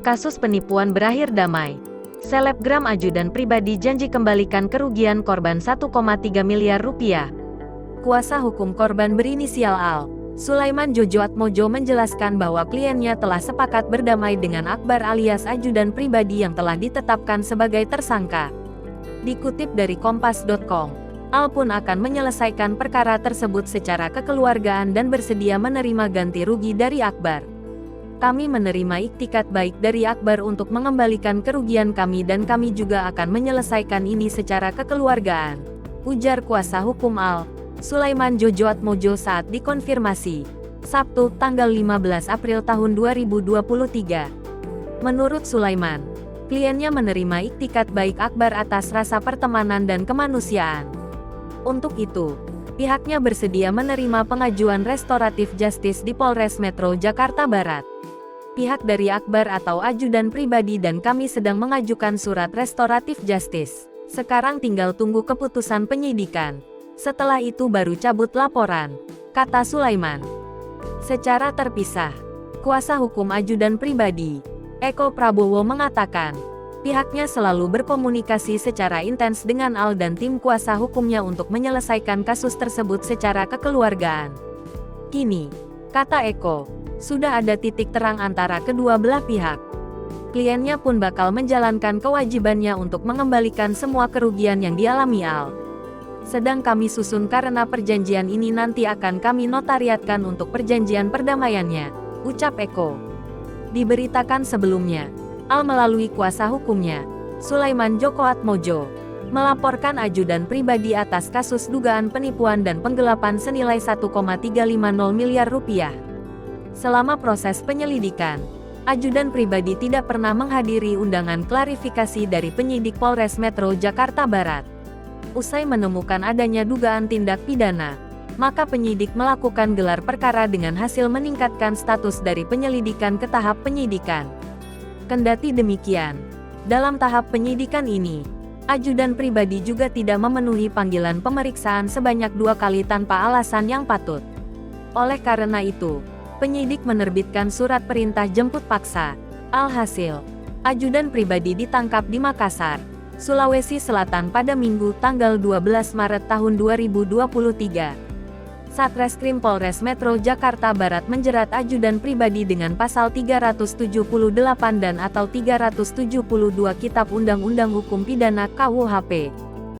Kasus penipuan berakhir damai. Selebgram ajudan pribadi janji kembalikan kerugian korban 1,3 miliar rupiah. Kuasa hukum korban berinisial Al, Sulaiman Jojo Atmojo menjelaskan bahwa kliennya telah sepakat berdamai dengan Akbar alias ajudan pribadi yang telah ditetapkan sebagai tersangka. Dikutip dari Kompas.com, Al pun akan menyelesaikan perkara tersebut secara kekeluargaan dan bersedia menerima ganti rugi dari Akbar. Kami menerima iktikat baik dari Akbar untuk mengembalikan kerugian kami dan kami juga akan menyelesaikan ini secara kekeluargaan, ujar kuasa hukum Al, Sulaiman Jojo Atmojo saat dikonfirmasi, Sabtu, tanggal 15 April tahun 2023. Menurut Sulaiman, kliennya menerima iktikat baik Akbar atas rasa pertemanan dan kemanusiaan. Untuk itu, pihaknya bersedia menerima pengajuan restoratif justice di Polres Metro Jakarta Barat. Pihak dari Akbar atau ajudan pribadi dan kami sedang mengajukan surat restoratif justice. Sekarang tinggal tunggu keputusan penyidikan. Setelah itu baru cabut laporan, kata Sulaiman. Secara terpisah, kuasa hukum ajudan pribadi, Eko Prabowo mengatakan, pihaknya selalu berkomunikasi secara intens dengan Al dan tim kuasa hukumnya untuk menyelesaikan kasus tersebut secara kekeluargaan. Kini, kata Eko, sudah ada titik terang antara kedua belah pihak. Kliennya pun bakal menjalankan kewajibannya untuk mengembalikan semua kerugian yang dialami Al. Sedang kami susun karena perjanjian ini nanti akan kami notariatkan untuk perjanjian perdamaiannya, ucap Eko. Diberitakan sebelumnya, Al melalui kuasa hukumnya, Sulaiman Joko Atmojo, melaporkan ajudan pribadi atas kasus dugaan penipuan dan penggelapan senilai 1,350 miliar rupiah. Selama proses penyelidikan, ajudan pribadi tidak pernah menghadiri undangan klarifikasi dari penyidik Polres Metro Jakarta Barat. Usai menemukan adanya dugaan tindak pidana, maka penyidik melakukan gelar perkara dengan hasil meningkatkan status dari penyelidikan ke tahap penyidikan. Kendati demikian, dalam tahap penyidikan ini, ajudan pribadi juga tidak memenuhi panggilan pemeriksaan sebanyak 2 kali tanpa alasan yang patut. Oleh karena itu, penyidik menerbitkan surat perintah jemput paksa. Alhasil, ajudan pribadi ditangkap di Makassar, Sulawesi Selatan pada Minggu tanggal 12 Maret tahun 2023. Satreskrim Polres Metro Jakarta Barat menjerat ajudan pribadi dengan pasal 378 dan atau 372 Kitab Undang-Undang Hukum Pidana KUHP.